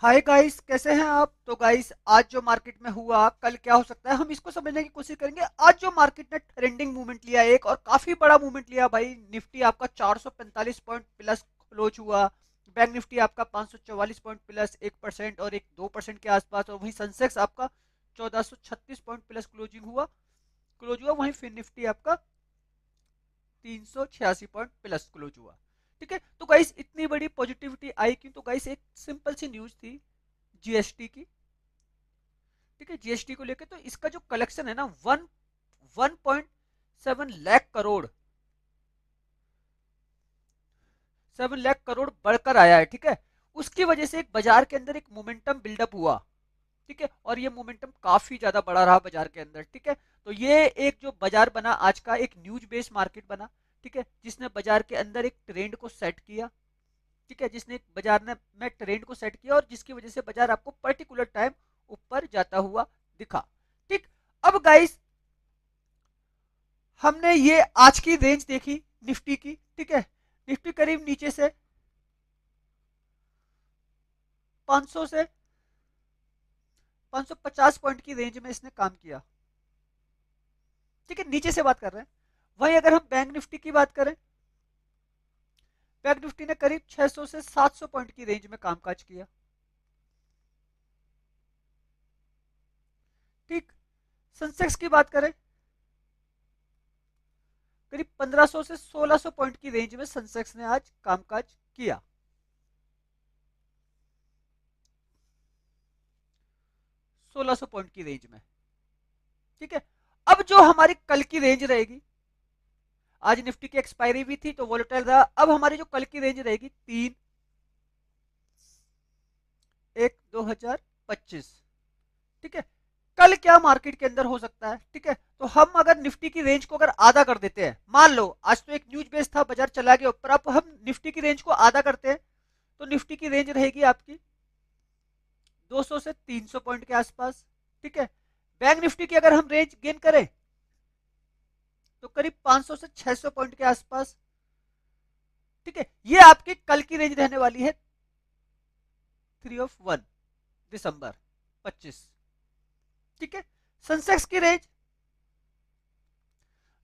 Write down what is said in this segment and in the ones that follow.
Hi guys, कैसे हैं आप? तो गाइस, आज जो मार्केट में हुआ, कल क्या हो सकता है, हम इसको समझने की कोशिश करेंगे। आज जो मार्केट ने ट्रेंडिंग मूवमेंट लिया एक और काफी बड़ा मूवमेंट लिया भाई। निफ्टी आपका 445 पॉइंट प्लस क्लोज हुआ। बैंक निफ्टी आपका 544 पॉइंट प्लस 1% और एक 2% के आसपास। और वहीं सेंसेक्स आपका 1436 पॉइंट प्लस क्लोज हुआ। वहीं फिर निफ्टी आपका 386 पॉइंट प्लस क्लोज हुआ। ठीक है, तो गाइस इतनी बड़ी पॉजिटिविटी आई क्यों? तो गाइस एक सिंपल सी न्यूज थी जीएसटी की। ठीक है, जीएसटी को लेकर। तो इसका जो कलेक्शन है ना, 1.7 लाख करोड़, 7 लाख करोड़ बढ़कर आया है। ठीक है, उसकी वजह से एक बाजार के अंदर एक मोमेंटम बिल्डअप हुआ। ठीक है, और ये मोमेंटम काफी ज्यादा बड़ा रहा बाजार के अंदर। ठीक है, तो ये एक जो बाजार बना आज का, एक न्यूज बेस्ड मार्केट बना। ठीक है, जिसने बाजार के अंदर एक ट्रेंड को सेट किया। ठीक है, जिसने बाजार ने में ट्रेंड को सेट किया और जिसकी वजह से बाजार आपको पर्टिकुलर टाइम ऊपर जाता हुआ दिखा। ठीक, अब गाइस हमने ये आज की रेंज देखी निफ्टी की। ठीक है, निफ्टी करीब नीचे से 500 से 550 पॉइंट की रेंज में इसने काम किया। ठीक है, नीचे से बात कर रहे हैं। वहीं अगर हम बैंक निफ्टी की बात करें, बैंक निफ्टी ने करीब 600 से 700 पॉइंट की रेंज में कामकाज किया। ठीक, सेंसेक्स की बात करें, करीब 1500 से 1600 पॉइंट की रेंज में सेंसेक्स ने आज कामकाज किया। 1600 पॉइंट की रेंज में। ठीक है, अब जो हमारी कल की रेंज रहेगी, आज निफ्टी की एक्सपायरी भी थी तो वोलेटाइल रहा। अब हमारी जो कल की रेंज रहेगी 3/1/2025। ठीक है, कल क्या मार्केट के अंदर हो सकता है? ठीक है, तो हम अगर निफ्टी की रेंज को अगर आधा कर देते हैं, मान लो आज तो एक न्यूज बेस था, बाजार चला गया ऊपर, अब हम निफ्टी की रेंज को आधा करते हैं तो निफ्टी की रेंज रहेगी आपकी 200 से 300 पॉइंट के आसपास। ठीक है, बैंक निफ्टी की अगर हम रेंज गेन करें तो करीब 500 से 600 पॉइंट के आसपास। ठीक है, ये आपकी कल की रेंज रहने वाली है 3/1/25। ठीक है, सेंसेक्स की रेंज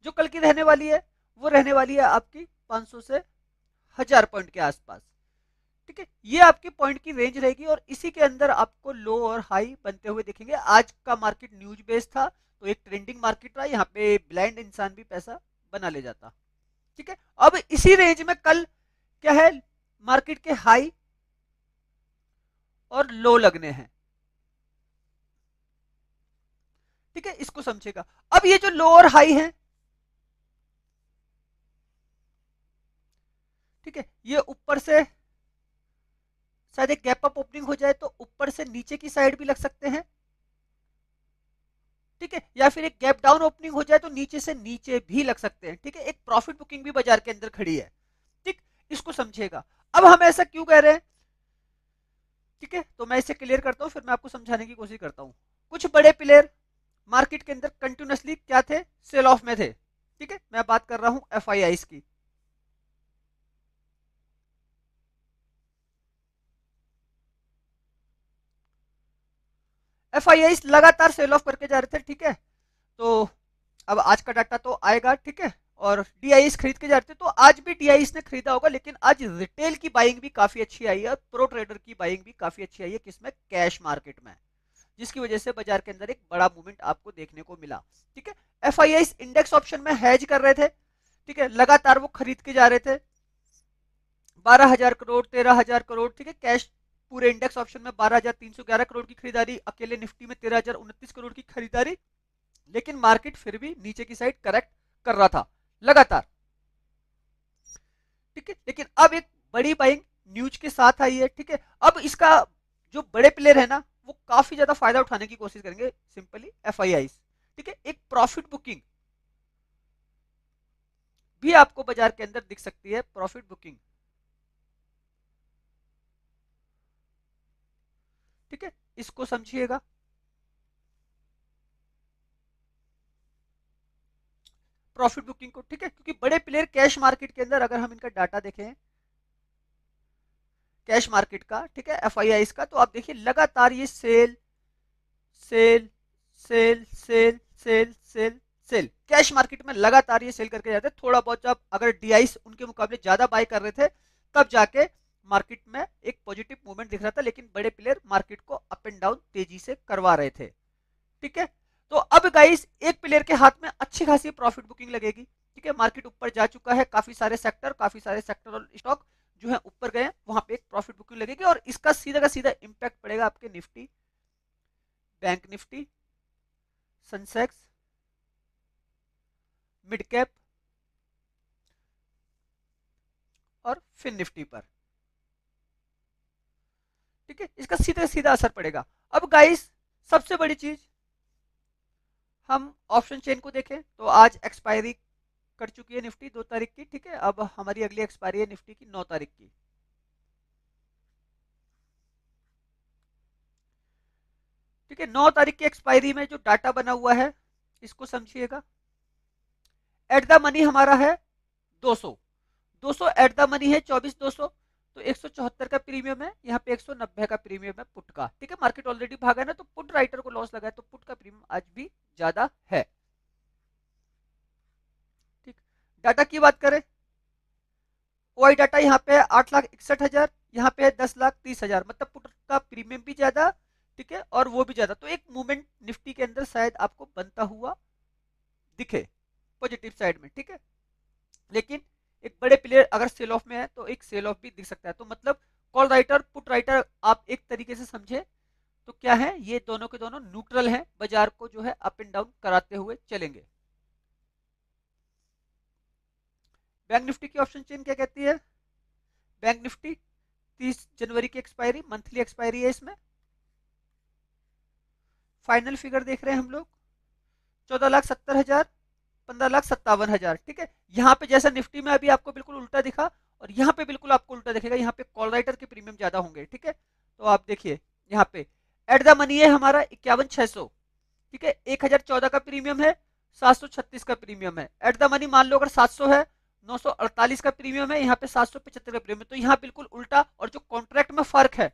जो कल की रहने वाली है वो रहने वाली है आपकी 500 से 1000 पॉइंट के आसपास। ठीक है, ये आपकी पॉइंट की रेंज रहेगी और इसी के अंदर आपको लो और हाई बनते हुए दिखेंगे। आज का मार्केट न्यूज बेस्ड था तो एक ट्रेंडिंग मार्केट रहा, यहाँ पे ब्लाइंड इंसान भी पैसा बना ले जाता। ठीक है, अब इसी रेंज में कल क्या है, मार्केट के हाई और लो लगने हैं। ठीक है, इसको समझेगा। अब ये जो लो और हाई है, ठीक है, ये ऊपर से शायद एक गैप अप ओपनिंग हो जाए तो ऊपर से नीचे की साइड भी लग सकते हैं। ठीक है, या फिर एक गैप डाउन ओपनिंग हो जाए तो नीचे से नीचे भी लग सकते हैं। ठीक है, एक प्रॉफिट बुकिंग भी बाजार के अंदर खड़ी है। ठीक, इसको समझिएगा। अब हम ऐसा क्यों कह रहे हैं? ठीक है, तो मैं इसे क्लियर करता हूं, फिर मैं आपको समझाने की कोशिश करता हूं। कुछ बड़े प्लेयर मार्केट के अंदर कंटिन्यूसली क्या थे, सेल ऑफ में थे। ठीक है, मैं बात कर रहा हूं एफआईआई की। एफआईआई लगातार सेल ऑफ करके जा रहे थे। ठीक है, तो अब आज का डाटा तो आएगा। ठीक है, और डीआईएस खरीद के जाते तो आज भी डीआईएस ने खरीदा होगा, लेकिन आज रिटेल की बाइंग भी काफी अच्छी आई है और प्रो ट्रेडर की बाइंग भी काफी अच्छी आई है, किसमें? कैश मार्केट में, जिसकी वजह से बाजार के अंदर एक बड़ा मूवमेंट आपको देखने को मिला। ठीक है, एफआईआई इंडेक्स ऑप्शन में हैज कर रहे थे। ठीक है, लगातार वो खरीद के जा रहे थे, 12,000 करोड़, 13,000 करोड़। ठीक है, कैश पूरे इंडेक्स ऑप्शन में 12,311 करोड़ की खरीदारी, अकेले निफ्टी में 13,029 करोड़ की खरीदारी। लेकिन मार्केट फिर भी नीचे की साइड करेक्ट कर रहा था लगातार। ठीक है, लेकिन अब एक बड़ी बाइंग न्यूज के साथ आई है। ठीक है, अब इसका जो बड़े प्लेयर है ना, वो काफी ज्यादा फायदा उठाने की कोशिश करेंगे, सिंपली एफआईआई। ठीक है, एक प्रॉफिट बुकिंग भी आपको बाजार के अंदर दिख सकती है, प्रॉफिट बुकिंग। ठीक है, इसको समझिएगा। प्रॉफिट बुकिंग को, ठीक है, क्योंकि बड़े प्लेयर कैश मार्केट के अंदर अगर हम इनका डाटा देखें, कैश मार्केट का, ठीक है, एफआईआई का, तो आप देखिए लगातार ये sell sell sell sell sell sell sell, cash market में लगातार ये सेल करके जाते हैं। थोड़ा बहुत जब अगर डीआईस उनके मुकाबले ज्यादा बाय कर रहे थे तब जाके मार्केट में एक पॉजिटिव मूवमेंट दिख रहा था, लेकिन बड़े प्लेयर मार्केट को अप एंड डाउन तेजी से करवा रहे थे, ठीक है। तो अब गाइस एक प्लेयर के हाथ में अच्छी खासी प्रॉफिट बुकिंग लगेगी, ठीक है, मार्केट ऊपर जा चुका है, काफी सारे सेक्टर और स्टॉक जो है ऊपर गए, वहां पे एक प्रॉफिट बुकिंग लगेगी और इसका सीधा का सीधा इंपैक्ट पड़ेगा आपके Nifty, bank Nifty, Sensex, mid cap और फिन निफ्टी पर, ठीक है, इसका सीधा सीधा असर पड़ेगा। अब गाइस सबसे बड़ी चीज, हम ऑप्शन चेन को देखें तो आज एक्सपायरी कर चुकी है निफ्टी 2 तारीख की, ठीक है, अब हमारी अगली एक्सपायरी है निफ्टी की 9 तारीख की, ठीक है। 9 तारीख की एक्सपायरी में जो डाटा बना हुआ है इसको समझिएगा। एट द मनी हमारा है 200, 200 एट द मनी है 24,200, तो 174 का प्रीमियम है, यहाँ पे 190 का प्रीमियम है पुट का, ठीक है। मार्केट ऑलरेडी भागा है ना, तो पुट राइटर को लॉस लगा है, तो पुट का प्रीमियम आज भी ज्यादा है, ठीक। डाटा की बात करें, ओआई डाटा यहाँ पे है 8,61,000, यहाँ पे है 10,30,000, मतलब पुट का प्रीमियम भी ज्यादा, ठीक है, और वो भी ज्यादा, तो एक मूवमेंट निफ्टी के अंदर शायद आपको बनता हुआ दिखे पॉजिटिव साइड में, ठीक है। लेकिन एक बड़े प्लेयर अगर सेल ऑफ में है तो एक सेल ऑफ भी दिख सकता है, तो मतलब कॉल राइटर पुट राइटर आप एक तरीके से समझे तो क्या है, ये दोनों के दोनों न्यूट्रल हैं, बाजार को जो है अप एंड डाउन कराते हुए चलेंगे। बैंक निफ्टी की ऑप्शन चेन क्या कहती है, बैंक निफ्टी 30 जनवरी की एक्सपायरी, मंथली एक्सपायरी है इसमें, फाइनल फिगर देख रहे हैं हम लोग 14,70,000, 15,57,000, ठीक है। यहाँ पे जैसा निफ्टी में अभी आपको बिल्कुल उल्टा दिखा और यहाँ पे बिल्कुल आपको उल्टा दिखेगा, यहाँ पे कॉल राइटर के प्रीमियम ज्यादा होंगे, ठीक है। तो आप देखिए यहाँ पे एट द मनी है हमारा 51,600, ठीक है, 1,014 का प्रीमियम है, 736 का प्रीमियम है, एट द मनी मान लो अगर 700 है, 948 का प्रीमियम है, यहाँ पे 775 का प्रीमियम है, तो यहाँ बिल्कुल उल्टा, और जो कॉन्ट्रैक्ट में फर्क है,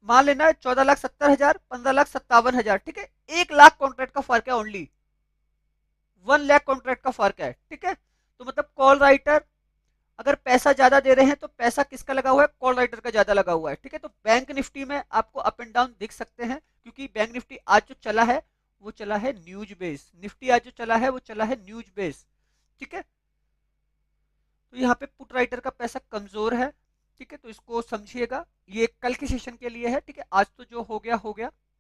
मान लेना 14,70,000, 15,57,000, ठीक है, 1 लाख कॉन्ट्रैक्ट का फर्क है, ओनली 1 लाख कॉन्ट्रैक्ट का फर्क है, ठीक है। तो मतलब कॉल राइटर अगर पैसा ज्यादा दे रहे हैं तो पैसा किसका लगा हुआ है, कॉल राइटर का ज्यादा लगा हुआ है, ठीक है। तो बैंक निफ्टी में आपको अप एंड डाउन दिख सकते हैं, क्योंकि बैंक निफ्टी आज जो चला है वो चला है न्यूज बेस, निफ्टी आज जो चला है वो चला है न्यूज बेस, ठीक है। तो यहाँ पे पुट राइटर का पैसा कमजोर है, ठीक है, तो इसको समझिएगा, ये कल के सेशन के लिए है, ठीक है, आज तो जो हो गया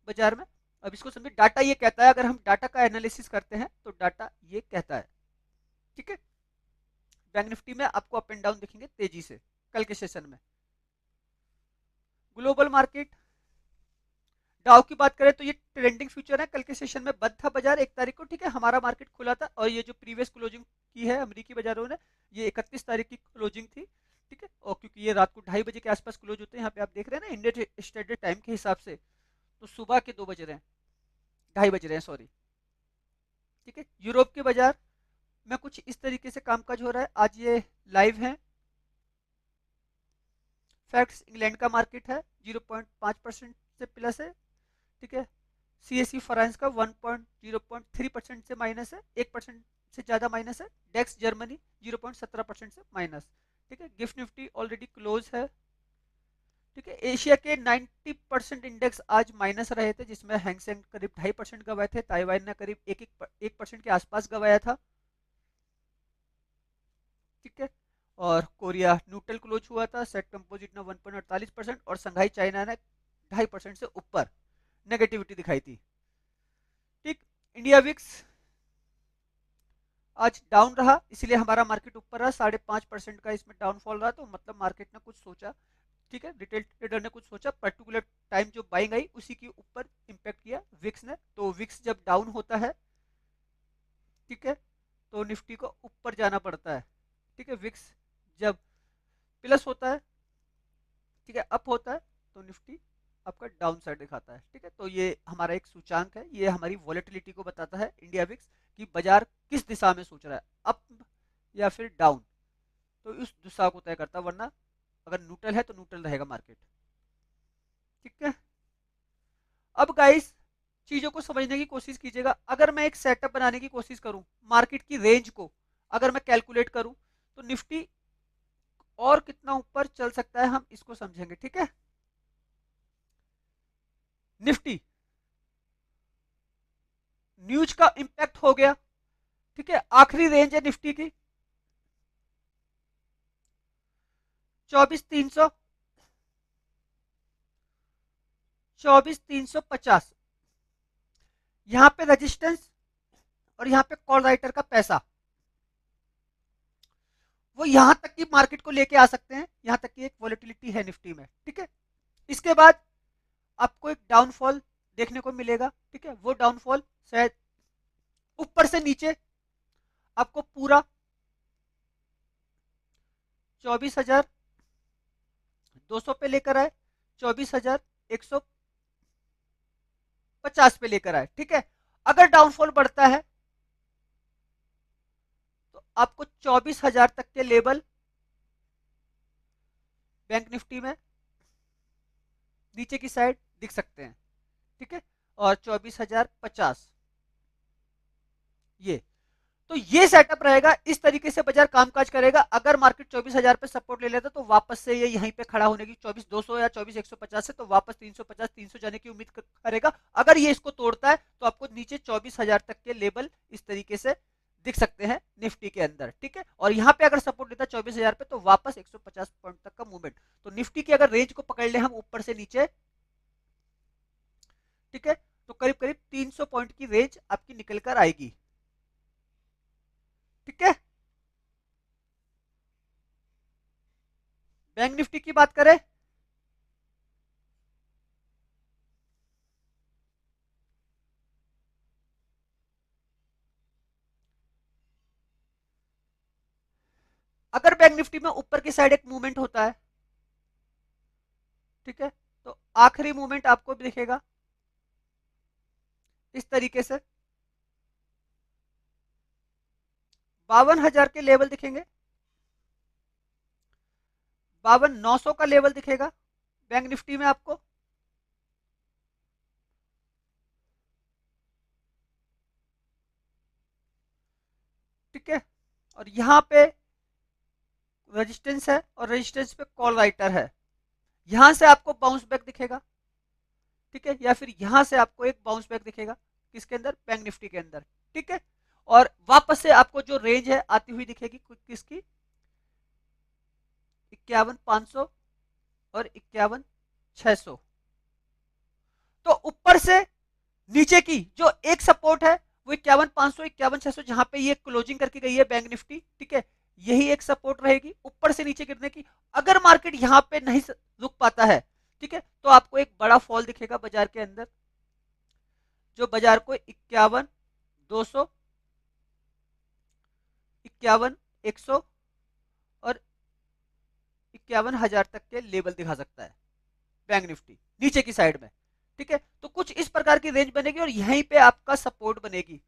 बाजार में, अब इसको समझिए, डाटा ये कहता है, अगर हम डाटा का एनालिसिस करते हैं तो डाटा ये कहता है, ठीक है। बैंक निफ्टी में आपको अप एंड डाउन दिखेंगे तेजी से कल के सेशन में। ग्लोबल मार्केट, डाउ की बात करें तो ये ट्रेंडिंग फ्यूचर है, कल के सेशन में बंद था बाजार 1 तारीख को, ठीक है, हमारा मार्केट खुला था, और ये जो प्रीवियस क्लोजिंग की है अमेरिकी बाजारों ने, ये 31 तारीख की क्लोजिंग थी, ठीक है, और क्योंकि ये रात को 2:30 बजे के आसपास क्लोज होते हैं, यहाँ पे आप देख रहे हैं ना इंडियन स्टैंडर्ड टाइम के हिसाब से, तो सुबह के 2 बज रहे हैं, 2:30 बज रहे हैं, सॉरी, ठीक है। यूरोप के बाजार में कुछ इस तरीके से कामकाज हो रहा है, आज ये लाइव है। फैक्ट्स इंग्लैंड का मार्केट है 0.5% से प्लस है, ठीक है। सीएसई फ्रांस का 1.0.3% से माइनस है, 1% से ज्यादा माइनस है। डेक्स जर्मनी 0.17% से माइनस, ठीक है। गिफ्ट निफ्टी ऑलरेडी क्लोज है, ठीक है। एशिया के 90% इंडेक्स आज माइनस रहे थे, जिसमें हैंगसेंग करीब 2.5% गवाए थे, ताइवान ने करीब 1% के आसपास गवाया था, ठीक है। और कोरिया न्यूट्रल क्लोज हुआ था, सेट कंपोजिट ने 1.48% और संघाई चाइना ने 2.5% से ऊपर नेगेटिविटी दिखाई थी, ठीक। इंडिया विक्स आज डाउन रहा, इसलिए हमारा मार्केट ऊपर रहा, 5.5% का इसमें डाउनफॉल रहा, तो मतलब मार्केट ने कुछ सोचा, ठीक है, रिटेल ट्रेडर ने कुछ सोचा, पर्टिकुलर टाइम जो बाइंग आई उसी के ऊपर इंपैक्ट किया विक्स ने, तो विक्स जब डाउन होता है, ठीक है, तो निफ्टी को ऊपर जाना पड़ता है, ठीक है। विक्स जब प्लस होता है, ठीक है, अप होता है, तो निफ्टी आपका डाउन साइड दिखाता है। ठीक है, तो ये हमारा एक सूचांक है, ये हमारी वॉलेटिलिटी को बताता है इंडिया विक्स कि बाजार किस दिशा में सोच रहा है, अप या फिर डाउन। तो उस दिशा को तय करता है, वरना अगर न्यूट्रल है तो न्यूट्रल रहेगा मार्केट। ठीक है, अब गाइस चीजों को समझने की कोशिश कीजिएगा। अगर मैं एक सेटअप बनाने की कोशिश करूं, मार्केट की रेंज को अगर मैं कैलकुलेट करूं, तो निफ्टी और कितना ऊपर चल सकता है हम इसको समझेंगे। ठीक है, निफ्टी न्यूज का इंपैक्ट हो गया। ठीक है, आखिरी रेंज है निफ्टी की 24,300, 24,350। यहां पे रेजिस्टेंस और यहां पे कॉल राइटर का पैसा, वो यहां तक की मार्केट को लेके आ सकते हैं, यहां तक की एक वॉलेटिलिटी है निफ्टी में। ठीक है, इसके बाद आपको एक डाउनफॉल देखने को मिलेगा। ठीक है, वो डाउनफॉल शायद ऊपर से नीचे आपको पूरा 24,200 पे लेकर आए, 24,150 पे लेकर आए। ठीक है, अगर डाउनफॉल बढ़ता है तो आपको 24,000 तक के लेवल बैंक निफ्टी में नीचे की साइड दिख सकते हैं। ठीक है, और 24,050 ये, तो ये सेटअप रहेगा। इस तरीके से बाजार कामकाज करेगा। अगर मार्केट 24,000 पे सपोर्ट ले लेता तो वापस से ये यहीं पे खड़ा होने की 24,200 या 24,150 से तो वापस 350 300 जाने की उम्मीद करेगा। अगर ये इसको तोड़ता है तो आपको नीचे 24,000 तक के लेवल इस तरीके से दिख सकते हैं निफ्टी के अंदर। ठीक है, और यहाँ पे अगर सपोर्ट लेता है 24,000 पे तो वापस 150 पॉइंट तक का मूवमेंट। तो निफ्टी की अगर रेंज को पकड़ ले हम ऊपर से नीचे, ठीक है, तो करीब करीब 300 पॉइंट की रेंज आपकी निकल कर आएगी। ठीक है, बैंक निफ्टी की बात करें, अगर बैंक निफ्टी में ऊपर की साइड एक मूवमेंट होता है, ठीक है, तो आखिरी मूवमेंट आपको भी दिखेगा इस तरीके से 52,000 के लेवल दिखेंगे, 52,900 का लेवल दिखेगा बैंक निफ्टी में आपको। ठीक है, और यहां पे रेजिस्टेंस है और रेजिस्टेंस पे कॉल राइटर है, यहां से आपको बाउंस बैक दिखेगा। ठीक है, या फिर यहां से आपको एक बाउंस बैक दिखेगा किसके अंदर, बैंक निफ्टी के अंदर। ठीक है, और वापस से आपको जो रेंज है आती हुई दिखेगी किसकी, 51,500 और 51,600। तो ऊपर से नीचे की जो एक सपोर्ट है वो 51,500 51,600 जहां पे ये क्लोजिंग करके गई है बैंक निफ्टी। ठीक है, यही एक सपोर्ट रहेगी ऊपर से नीचे गिरने की। अगर मार्केट यहां पे नहीं रुक पाता है, ठीक है, तो आपको एक बड़ा फॉल दिखेगा बाजार के अंदर, जो बाजार को 51,200, 51,100 और 51,000 तक के लेवल दिखा सकता है बैंक निफ्टी नीचे की साइड में। ठीक है, तो कुछ इस प्रकार की रेंज बनेगी और यहीं पे आपका सपोर्ट बनेगी।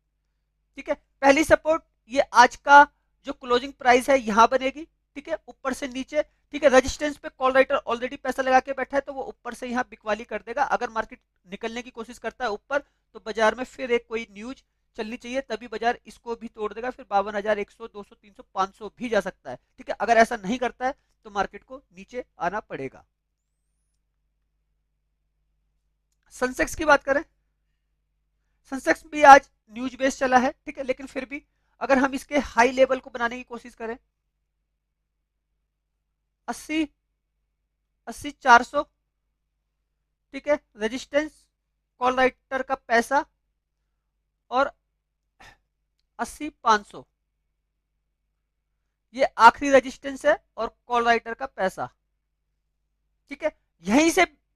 ठीक है, पहली सपोर्ट ये आज का जो क्लोजिंग प्राइस है यहां बनेगी। ठीक है, ऊपर से नीचे। ठीक है, रेजिस्टेंस पे कॉल राइटर ऑलरेडी पैसा लगा के बैठा है तो वो ऊपर से यहां बिकवाली कर देगा। अगर मार्केट निकलने की कोशिश करता है ऊपर तो बाजार में फिर एक कोई न्यूज चलनी चाहिए, तभी बाजार इसको भी तोड़ देगा, फिर 52,100 200 300 500 भी जा सकता है। ठीक है, अगर ऐसा नहीं करता है तो मार्केट को नीचे आना पड़ेगा। सेंसेक्स की बात करें, सेंसेक्स भी आज न्यूज बेस्ड चला है। ठीक है, लेकिन फिर भी अगर हम इसके हाई लेवल को बनाने की कोशिश करें, 80 80,400, ठीक है, रेजिस्टेंस कॉल राइटर का पैसा और 80,500 ये आखिरी रेजिस्टेंस है और कॉल राइटर का पैसा। ठीक है,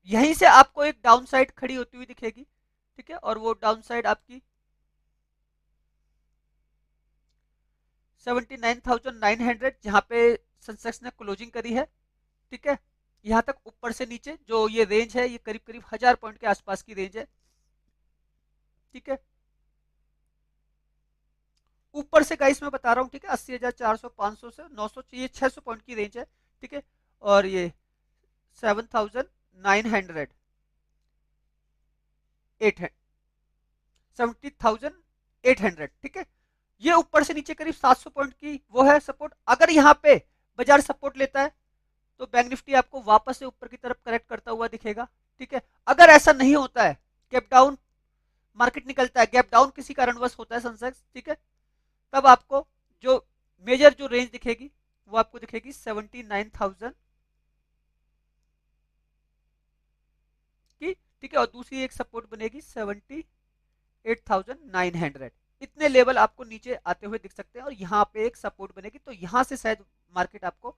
यहीं से आपको एक डाउन साइड खड़ी होती हुई दिखेगी। ठीक है, और वो डाउन साइड आपकी 79,900 जहां पे सेंसेक्स ने क्लोजिंग करी है। ठीक है, यहाँ तक ऊपर से नीचे जो ये रेंज है, ये करीब करीब 1000 पॉइंट के आसपास की रेंज है। ठीक है, ऊपर से गाइस मैं बता रहा हूँ, ठीक है, 80,400, 500 से 900, ये 600 पॉइंट की रेंज है। ठीक है, और ये 7,900, 70,800, ठीक है, ये ऊपर से नीचे करीब 700 पॉइंट की वो है सपोर्ट। अगर यहाँ पे बाजार सपोर्ट लेता है तो बैंक निफ्टी आपको वापस से ऊपर की तरफ करेक्ट करता हुआ दिखेगा। ठीक है, अगर ऐसा नहीं होता है, गैप डाउन मार्केट निकलता है, गैप डाउन किसी कारणवश होता है सेंसेक्स, ठीक है, तब आपको जो मेजर जो रेंज दिखेगी वो आपको दिखेगी 79,000 की। ठीक है, और दूसरी एक सपोर्ट बनेगी 78,900। इतने लेवल आपको नीचे आते हुए दिख सकते हैं, और यहाँ पे एक सपोर्ट बनेगी, तो यहाँ से शायद मार्केट आपको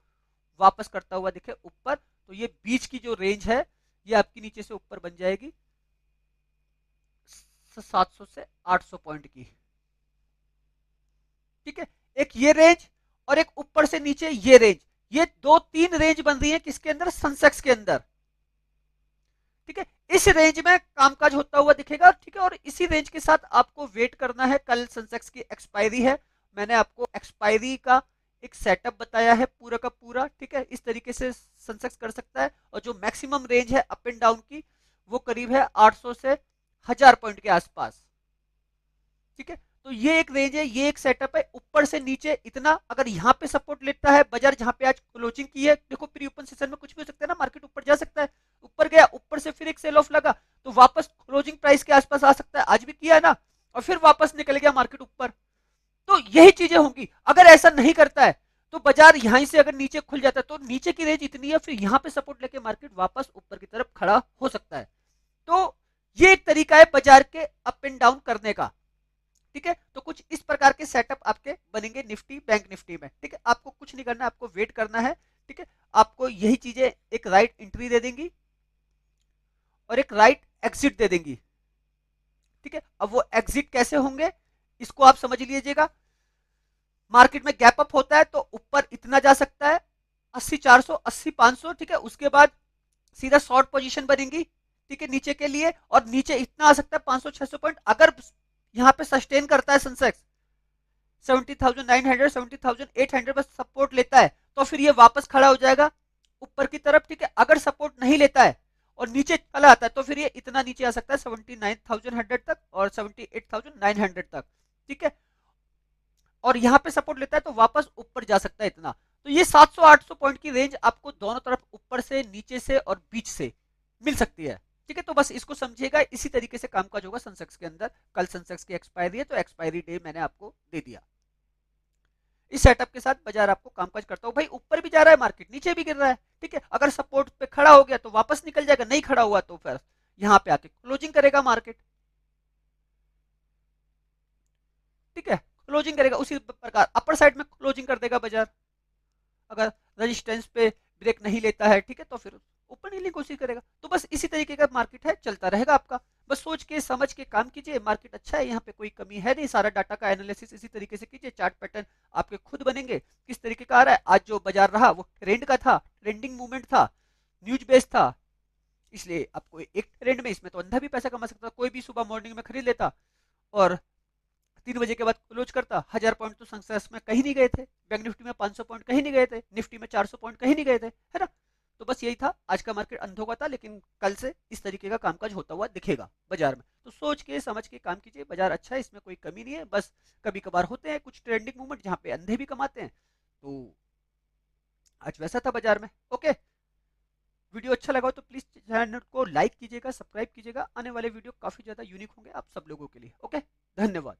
वापस करता हुआ दिखे ऊपर। तो ये बीच की जो रेंज है ये आपकी नीचे से ऊपर बन जाएगी 700 से 800 पॉइंट की। ठीक है, एक ये रेंज और एक ऊपर से नीचे ये रेंज, ये दो तीन रेंज बन रही है किसके अंदर, सेंसेक्स के अंदर। ठीक है, इस रेंज में कामकाज होता हुआ दिखेगा। ठीक है, और इसी रेंज के साथ आपको वेट करना है। कल सेंसेक्स की एक्सपायरी है, मैंने आपको एक्सपायरी का एक सेटअप बताया है पूरा का पूरा। ठीक है, इस तरीके से सेंसेक्स कर सकता है, और जो मैक्सिमम रेंज है अप एंड डाउन की वो करीब है 800 से 1000 पॉइंट के आसपास। ठीक है, तो ये एक रेंज है, ये एक सेटअप है। ऊपर से नीचे इतना, अगर यहाँ पे सपोर्ट लेता है बाजार, जहां पे आज क्लोजिंग की है, देखो प्री ओपन सेशन में कुछ भी हो सकता है ना, मार्केट ऊपर जा सकता है, ऊपर गया, ऊपर से फिर एक सेल ऑफ लगा तो वापस क्लोजिंग प्राइस के आसपास आ सकता है, आज भी किया है ना, और फिर वापस निकल गया मार्केट ऊपर। तो यही चीजें होंगी। अगर ऐसा नहीं करता है तो बाजार यहां से अगर नीचे खुल जाता है तो नीचे की रेंज इतनी है, फिर यहां पे सपोर्ट लेके मार्केट वापस ऊपर की तरफ खड़ा हो सकता है। तो ये एक तरीका है बाजार के अप एंड डाउन करने का। ठीक है, तो कुछ इस प्रकार के सेटअप आपके बनेंगे निफ्टी बैंक निफ्टी में। ठीक है, आपको कुछ नहीं करना, आपको वेट करना है। ठीक है, आपको यही चीजें एक राइट एंट्री दे देंगी और एक राइट एग्जिट दे देंगी। ठीक है, अब वो एग्जिट कैसे होंगे इसको आप समझ लीजिएगा। मार्केट में गैप अप होता है तो ऊपर इतना जा सकता है 80,400, 80,500। ठीक है, उसके बाद सीधा शॉर्ट पोजीशन बनेगी। ठीक है, नीचे के लिए, और नीचे इतना आ सकता है 500-600 पॉइंट। अगर यहाँ पे सस्टेन करता है सेंसेक्स 70,900, 70,800 बस सपोर्ट लेता है, तो फिर ये वापस खड़ा हो जाएगा ऊपर की तरफ। ठीक है, अगर सपोर्ट नहीं लेता है और नीचे चला आता है तो फिर ये इतना नीचे आ सकता है 79,100 तक और 78,900 तक। ठीक है, और यहाँ पे सपोर्ट लेता है तो वापस ऊपर जा सकता है इतना। तो ये 700-800 पॉइंट की रेंज आपको दोनों तरफ, ऊपर से, नीचे से और बीच से मिल सकती है। ठीक है, तो बस इसको समझिएगा, इसी तरीके से कामकाज होगा सेंसेक्स के अंदर। कल सेंसेक्स की एक्सपायरी है तो एक्सपायरी डे मैंने आपको दे दिया। इस सेटअप के साथ बाजार आपको कामकाज करता हो। भाई ऊपर भी जा रहा है मार्केट, नीचे भी गिर रहा है। ठीक है, अगर सपोर्ट पे खड़ा हो गया तो वापस निकल जाएगा, नहीं खड़ा हुआ तो फिर यहाँ पे आके क्लोजिंग करेगा मार्केट। ठीक है, क्लोजिंग करेगा उसी प्रकार, अपर साइड में क्लोजिंग कर देगा बाजार। अगर रेजिस्टेंस पे ब्रेक नहीं लेता है, ठीक है, तो फिर ऊपर नीचे की कोशिश करेगा। तो बस इसी तरीके का मार्केट है, चलता रहेगा आपका। बस सोच के समझ के काम कीजिए, मार्केट अच्छा है, यहाँ पे कोई कमी है नहीं। सारा डाटा का एनालिसिस इसी तरीके से कीजिए, चार्ट पैटर्न आपके खुद बनेंगे किस तरीके का आ रहा है। आज जो बाजार रहा वो ट्रेंड का था, ट्रेंडिंग मूवमेंट था, न्यूज बेस्ड था, इसलिए आपको एक ट्रेंड में, इसमें तो अंधा भी पैसा कमा सकता, कोई भी सुबह मॉर्निंग में खरीद लेता और 3 बजे के बाद क्लोज करता। 1000 पॉइंट तो सक्सेस में कहीं नहीं गए थे, बैंक निफ्टी में 500 पॉइंट कहीं नहीं गए थे, निफ्टी में 400 पॉइंट कहीं नहीं गए थे, है ना। तो बस यही था, आज का मार्केट अंधों का था, लेकिन कल से इस तरीके का कामकाज होता हुआ दिखेगा बाजार में। तो सोच के समझ के काम कीजिए, बाजार अच्छा है, इसमें कोई कमी नहीं है। बस कभी कभार होते हैं कुछ ट्रेंडिंग मूवमेंट जहां पे अंधे भी कमाते हैं, तो आज वैसा था बाजार में। ओके, वीडियो अच्छा लगा हो तो प्लीज चैनल को लाइक कीजिएगा, सब्सक्राइब कीजिएगा। आने वाले वीडियो काफी ज्यादा यूनिक होंगे आप सब लोगों के लिए। ओके, धन्यवाद।